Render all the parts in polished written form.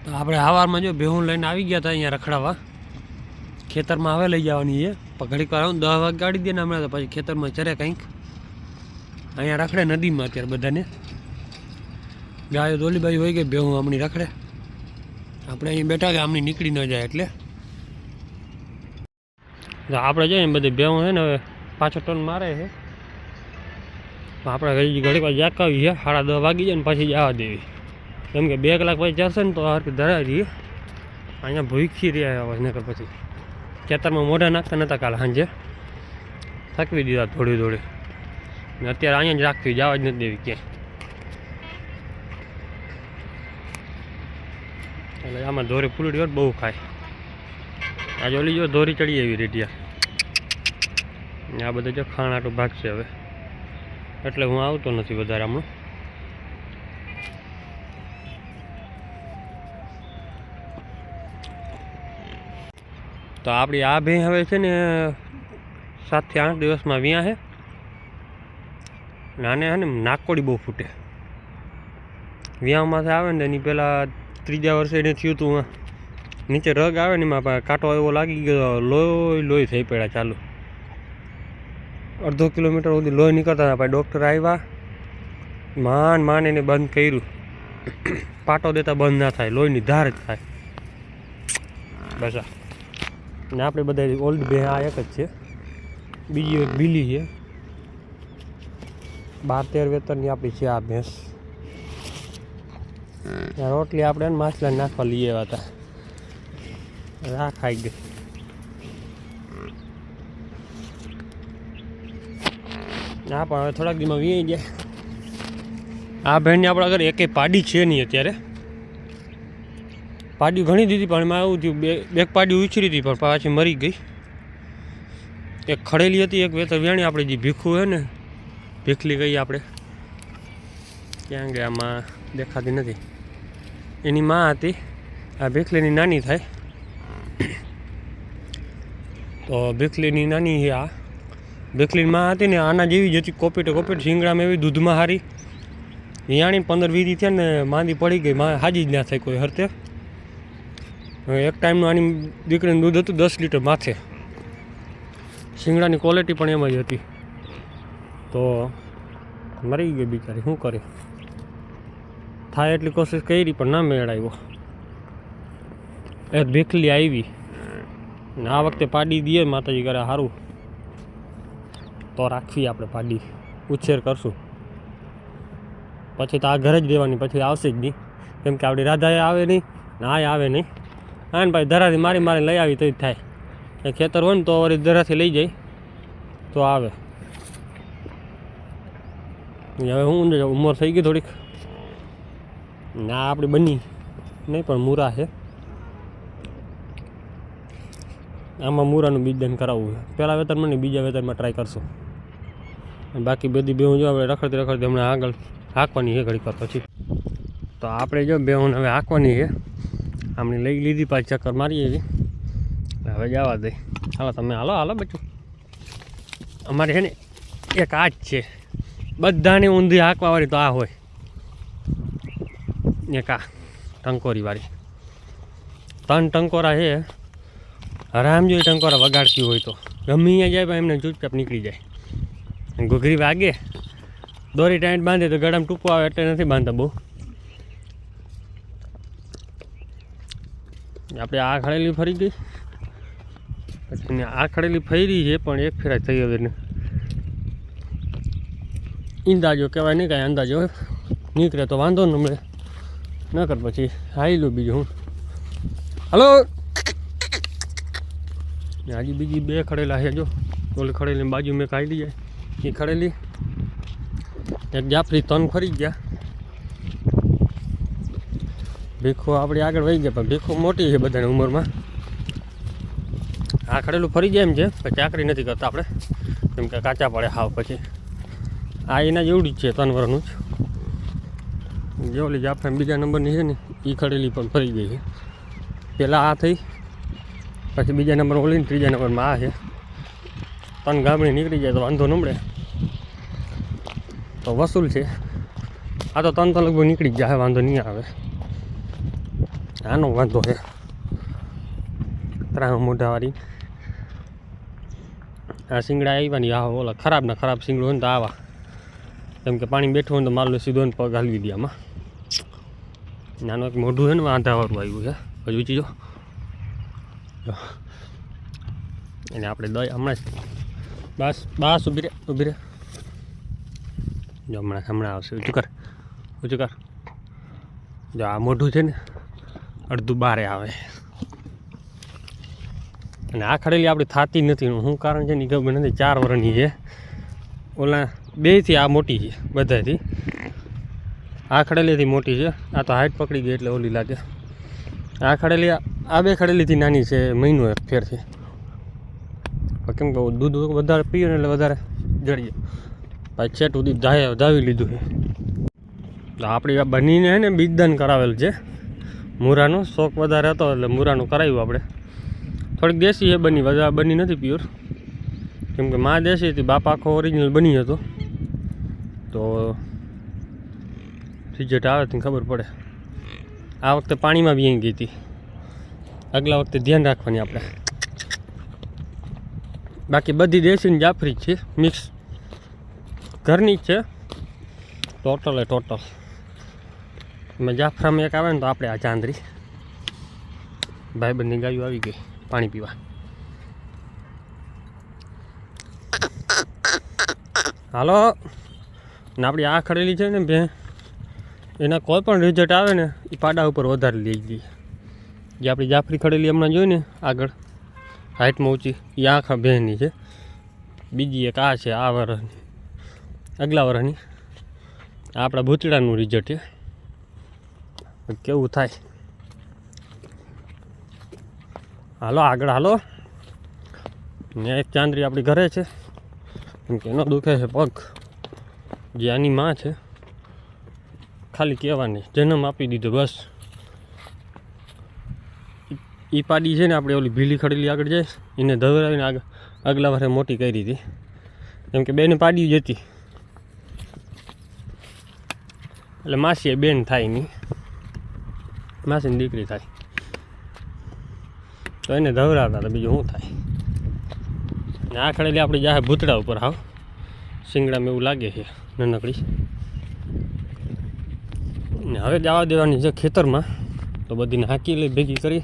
તો આપણે સવારમાં જો ભેહું લઈને આવી ગયા હતા અહીંયા રખડાવવા. ખેતરમાં હવે લઈ જવાની છે પણ ઘડીક વાર આવું 10 વાગે ગાડી દે ને હમણાં તો પછી ખેતરમાં ચરે કંઈક. અહીંયા રખડે નદીમાં અત્યારે બધાને. ગાયો દોલી બાજુ હોય ગઈ, ભેહું હમણી રખડે. આપણે અહીં બેઠા કે આમની નીકળી ન જાય એટલે. આપણે જોઈએ ને બધી ભેહું છે ને હવે પાછો ટર્ન મારે છે. આપણે ઘડીક વાર જાકાવી છે, 10:30 વાગી જાય ને પછી જવા દેવી. કેમ કે 2 કલાક પછી જશે ને તો હરખી ધરાવી રહીએ. અહીંયા ભૂખી રહ્યા હોય નકર પછી ખેતરમાં મોઢા નાખતા નહોતા કાલે સાંજે. થકવી દીધા થોડી થોડી ને અત્યારે અહીંયા જ રાખવી, જવા જ નથી દેવી ક્યાંય. એટલે આમાં ધોરી ફૂલડી હોય બહુ ખાય. આજે ઓલી જો ધોરી ચડી એવી રેડિયા. આ બધા જો ખાણાટું ભાગશે હવે, એટલે હું આવતો નથી વધારે હમણાં. તો આપણી આ ભેં હવે છે ને 7 થી 8 દિવસમાં વ્યાં છે. નાને છે ને નાકોડી બહુ ફૂટે. વ્યાંમાંથી આવે ને એની પહેલાં 3જા વર્ષે એને થયું હતું. નીચે રગ આવે ને એમાં કાંટો એવો લાગી ગયો, લોહી થઈ પડ્યા ચાલુ. 1/2 કિલોમીટર સુધી લોહી નીકળતા હતા. પછી ડૉક્ટર આવ્યા, માન એને બંધ કર્યું. પાટો દેતા બંધ ના થાય, લોહીની ધાર જ થાય બસ. ને આપણે બધા ઓલ્ડ ભેં આ એક જ છે. બીજી એક બીલી છે, 12-13 વેતરની આપણી છે આ ભેંસ. રોટલી આપણે માછલા નાખવા લઈ આવ્યા હતા, આ ખાઈ ગઈ. હા પણ હવે થોડાક દીમાં વી જાય. આ ભેણની આપણા ઘરે એકેય પાડી છે નહીં અત્યારે. પાડી ઘણી દીધી પણ એમાં એવું થયું, બે પાડી ઉછરી હતી પણ પાછી મરી ગઈ. એક ખડેલી હતી, એક વેતર વ્યાણી. આપણે જે ભીખું છે ને, ભીખલી ગઈ આપણે, ક્યાં ગયા આમાં દેખાતી નથી. એની માં હતી. આ ભીખલીની નાની થાય. તો ભીખલીની નાની છે આ. ભીખલીની માં હતી ને આના જેવી જ હતી, કોપીટ શીંગડામાં એવી, દૂધમાં હારી. વિયાણી 15-20 થયા ને માંદી પડી ગઈ. માં હાજી જ ના થાય કોઈ હરતે. એક ટાઈમનું આની દીકરીનું દૂધ હતું 10 લીટર માથે. શીંગડાની ક્વોલિટી પણ એમ જ હતી. તો મરી ગઈ બિચારી, શું કરે. થાય એટલી કોશિશ કરી પણ ના મેળ આવ્યો. એક ભીખલી આવી ને આ વખતે પાડી દઈએ માતાજી કરે સારું તો રાખવી. આપણે પાડી ઉછેર કરશું, પછી તો આ ઘરે જ દેવાની, પછી આવશે જ નહીં. કેમ કે આપણી રાધાએ આવે નહીં ને આ આવે નહીં. હા ને ભાઈ ધરાથી મારીને લઈ આવી તો જ થાય. એ ખેતર હોય ને તો વળી ધરાથી લઈ જાય તો આવે. હવે હું ઉંમર થઈ ગઈ થોડીક. ના આપણી બની નહીં પણ મૂરા છે. આમાં મૂરાનું બીજદાન કરાવવું છે. પહેલાં વેતરમાં નહીં, બીજા વેતરમાં ટ્રાય કરશું. બાકી બધી બેહું જો આપણે રખડતી હમણાં આગળ હાંકવાની છે ઘડીક વાર પછી. તો આપણે જો બેહું હવે હાંકવાની છે. આમની લઈ લીધી, પાછી ચક્કર મારીએ છીએ. હવે જવા દઈ. હાલો તમે હાલો બચ્ચું. અમારે છે ને એક આ જ છે, બધાની ઊંધી હાંકવાવાળી તો આ હોય. એક આ ટંકોરીવાળી. 3 ટંકોરા છે. હરામ જો ટંકોરા વગાડતી હોય તો ગમે અહીંયા જાય પણ એમને ચૂપચાપ નીકળી જાય. ઘૂઘરી વાગે, દોરી ટાઈટ બાંધે તો ગળામાં ટૂંકો આવે એટલે નથી બાંધતા બહુ. આપણે આ ખડેલી ફરી ગઈ, પછી આ ખડેલી ફરી છે પણ એક ફેરા થઈ હવે ને. અંદાજો કહેવાય નહીં, કાંઈ અંદાજો નીકળે તો વાંધો ન મળે, નકર પછી હાઈ લો બીજું હું. હલો, હજી બીજી 2 ખડેલા છે. જો ઓલી ખડેલી બાજુ મેં કાઢી જાય એ ખડેલી. એક જાફરી 3 ફરી ગયા. ભીખો આપણે આગળ વહી ગયા પણ ભીખો મોટી છે બધાની ઉંમરમાં. આ ખડેલું ફરી જાય એમ છે પણ ચાકરી નથી કરતા આપણે, કેમ કે કાચા પડે હાવ પછી. આ એના જેવડી જ છે, 3 વર્ષનું જ. જે ઓલી જાફરી બીજા નંબરની છે ને એ ખડેલી પણ ફરી ગઈ છે. પહેલાં આ થઈ, પછી બીજા નંબર ઓલી ને 3જા નંબરમાં આ છે. 3 ગામડી નીકળી જાય તો વાંધો ન મળે, તો વસૂલ છે. આ તો 3 તો લગભગ નીકળી જ જાય, વાંધો નહીં આવે. આનો વાંધો છે ત્રાહ મોઢાવાળી. આ શિંગડા આવ્યા ને આ ઓલા ખરાબ ને ખરાબ શિંગડું હોય ને તો આવા, કેમ કે પાણી બેઠું હોય તો મારલો સીધો ને પગ હાલવી દે આમાં. નાનું એક મોઢું છે ને વાંધાવાળું આવ્યું છે હજુ ચીજો. એને આપણે દઈ હમણાં બસ બસ ઊભી રહે જો હમણાં આવશે. ઊંચું કર. જો આ મોઢું છે ને અડધું બારે આવે. અને આ ખડેલી આપણી થતી નથી. શું કારણ છે ને ખબર નથી. 4 વર્ષની છે. ઓલા 2થી આ મોટી છે બધાથી. આ ખડેલીથી મોટી છે. આ તો હાઈટ પકડી ગઈ એટલે ઓલી લાગે. આ ખડેલી આ 2 ખડેલીથી નાની છે. મહિનો એક ફેરથી. કેમ કે દૂધ વધારે પીએ ને એટલે વધારે જડીએ. પાછી છેટ સુધી ધાવી લીધું છે. તો આપણી આ બનીને છે ને બીજદાન કરાવેલ છે. મૂરાનો શોખ વધારે હતો એટલે મૂરાનું કરાવ્યું આપણે. થોડીક દેશી છે બની, વધારે બની નથી પ્યોર. કેમ કે માં દેશી હતી, બાપ આખો ઓરિજિનલ બની હતો. તો રિઝલ્ટ આવે તો ખબર પડે. આ વખતે પાણીમાં બી ગઈ હતી. આગલા વખતે ધ્યાન રાખવાની આપણે. બાકી બધી દેશી ને જાફરી જ છે, મિક્સ ઘરની જ છે ટોટલ. એમાં જાફરામાં એક આવે ને તો આપણે આ ચાંદરી ભાઈબંધની ગાયો આવી ગઈ પાણી પીવા. હાલો ને આપણી આ ખડેલી છે ને બે, એના કોઈ પણ રિઝલ્ટ આવે ને એ પાડા ઉપર વધારે લઈ જઈએ. જે આપણી જાફરી ખડેલી હમણાં જોઈ ને આગળ હાઇટમાં ઊંચી, એ આખા બહેની છે. બીજી એક આ છે આ વર્ષની, આગલા વર્ષની. આપણા ભૂતડાનું રિઝલ્ટ છે. કેવું થાય હાલો આગળ હાલો. ને એક ચાંદરી આપણી ઘરે છે. કેમ કે એનો દુખે છે પગ. જે આની માં છે ખાલી કહેવાની, જન્મ આપી દીધો બસ. એ પાડી છે ને આપણે ઓલી ભીલી ખડેલી આગળ જાય એને ધવરાવીને આગલા વર્ષે મોટી કરી હતી. કેમ કે બેને પાડી જ હતી એટલે માસી એ બેન થાય નહીં, માસીની દીકરી થાય. તો એને ધવરાવતા હતા, બીજું શું થાય. ને આ ખડેલી આપણી જાહે ભૂતડા ઉપર. હાવ શિંગડામાં એવું લાગે છે નાનકડી. ને હવે જવા દેવાની છે ખેતરમાં. તો બધીને હાંકી લઈ ભેગી કરી.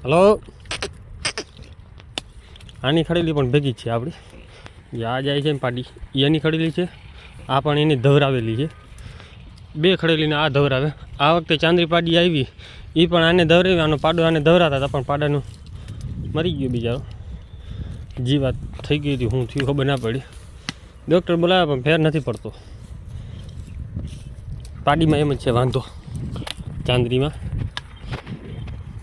હલો આની ખડેલી પણ ભેગી જ છે આપણી. જે આ જાય છે ને પાડી એની ખડેલી છે. આ પણ એની ધવરાવેલી છે. 2 ખડેલીને આ ધવરાવે. આ વખતે ચાંદરી પાડી આવી એ પણ આને ધવરાવી. આનો પાડો આને ધવરાતા હતા પણ પાડાનું મરી ગયો બિચારો. જીવાત થઈ ગઈ હતી. હું થયું ખબર ના પડી. ડૉક્ટર બોલાવ્યા પણ ફેર નથી પડતો. પાડીમાં એમ જ છે વાંધો. ચાંદરીમાં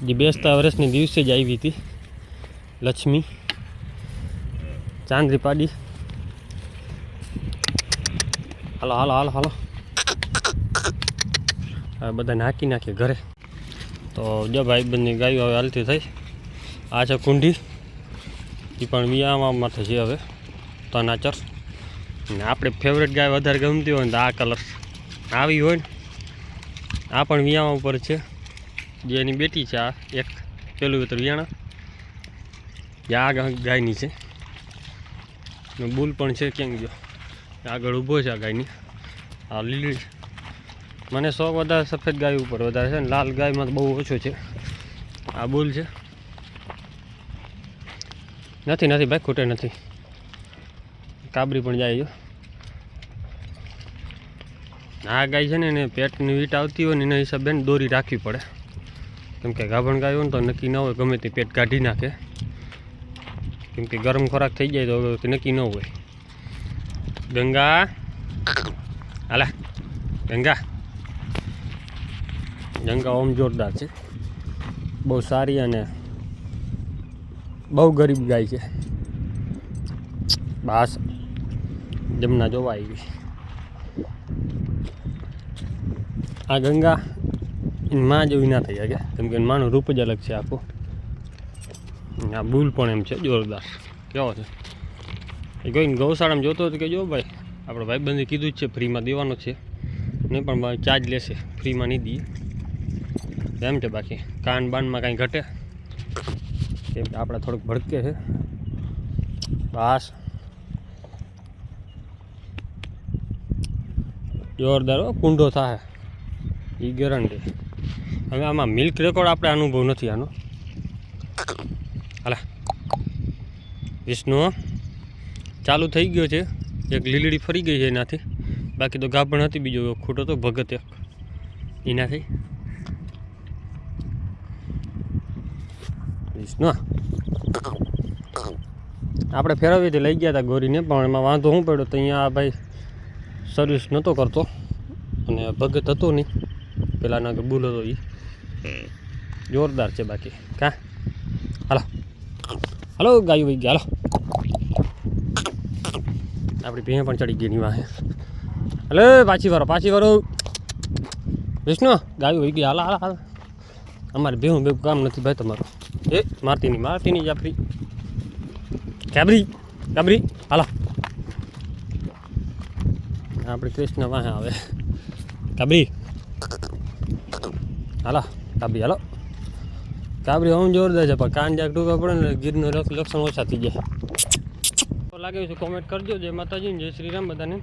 જે 2 વર્ષની દિવસે જ આવી હતી લક્ષ્મી ચાંદરી પાડી. હાલો હાલો હાલો હાલો. હવે બધા નાખી નાખીએ ઘરે. તો જો ભાઈબંધની ગાયો હવે હાલતી થઈ. આ છે કુંડી, એ પણ વિયામાં માટે છે હવે તનાચર. ને આપણે ફેવરેટ ગાય વધારે ગમતી હોય ને તો આ કલર આવી હોય ને, આ પણ વિયામાં ઉપર છે. જે એની બેટી છે આ એક પેલું વેતર વિયાણા, જે આ ગાયની છે. બુલ પણ છે ક્યાંક ગયો આગળ ઊભો છે આ ગાયની. આ લીલી મને શોખ વધારે સફેદ ગાય ઉપર વધારે છે ને લાલ ગાયમાં તો બહુ ઓછો છે. આ બુલ છે. નથી ભાઈ ખૂટે નથી. કાબરી પણ જાય. આ ગાય છે ને એને પેટની વીટ આવતી હોય ને એના હિસાબે દોરી રાખવી પડે. કેમ કે ગાભણ ગાય હોય ને તો નક્કી ન હોય, ગમે તે પેટ કાઢી નાખે. કેમ કે ગરમ ખોરાક થઈ જાય તો નક્કી ન હોય. ગંગા હાલા ગંગા ઓમ જોરદાર છે. બહુ સારી અને બહુ ગરીબ ગાય છે. બસ જમના જોવા આવી. આ ગંગા એની માં જેવી ના થઈ શકે. કેમ કે માનું રૂપ જ અલગ છે આખું. આ બુલ પણ એમ છે જોરદાર. કેવો છે એ કોઈને ગૌશાળામાં જોતો હતો કે જો ભાઈ આપણો ભાઈબંધે કીધું જ છે ફ્રીમાં દેવાનો છે, નહીં પણ ચાર્જ લેશે, ફ્રીમાં નહીં દઈએ એમ છે. બાકી કાન બાનમાં કાંઈ ઘટે કેમ કે આપણે થોડુંક ભડકે છે બસ. જોરદાર કુંડો થાય એ ગેરંટી. હવે આમાં મિલ્ક રેકોર્ડ આપણે અનુભવ નથી આનો. હાલા વિષ્ણુ ચાલુ થઈ ગયો છે, એક લીલડી ફરી ગઈ છે એનાથી, બાકી તો ગાભણ હતી, બીજો ખોટો તો ભગત એક એનાથી. વિષ્ણુ આપણે ફેરવીથી લઈ ગયા હતા ગોરીને, પણ એમાં વાંધો શું પડ્યો તો અહીંયા ભાઈ સર્વિસ નહોતો કરતો અને ભગત હતો નહીં, પેલાના કે બુલ હતો એ. જોરદાર છે બાકી કાં. હાલો હાલો ગાયું વહી ગયા. હાલો આપણી ભેં પણ ચડી ગઈ ની વાહે. હલે પાછી વાળો વિષ્ણુ ગાયું વહી ગયા. હાલા હાલા અમારે ભેહું ભેગું કામ નથી ભાઈ તમારું. એ મારતી નહીં જાફરી કાબરી. હાલો આપણી કૃષ્ણ વાહે આવે કાબરી. હાલો કાબરી આમ જોરદાર છે, પણ કાન જાક ટૂંકા પડે ને ગીરનું લક્ષણ ઓછા થઈ જાય. તો લાગે છે કોમેન્ટ કરજો. જય માતાજી, જય શ્રી રામ બધાને.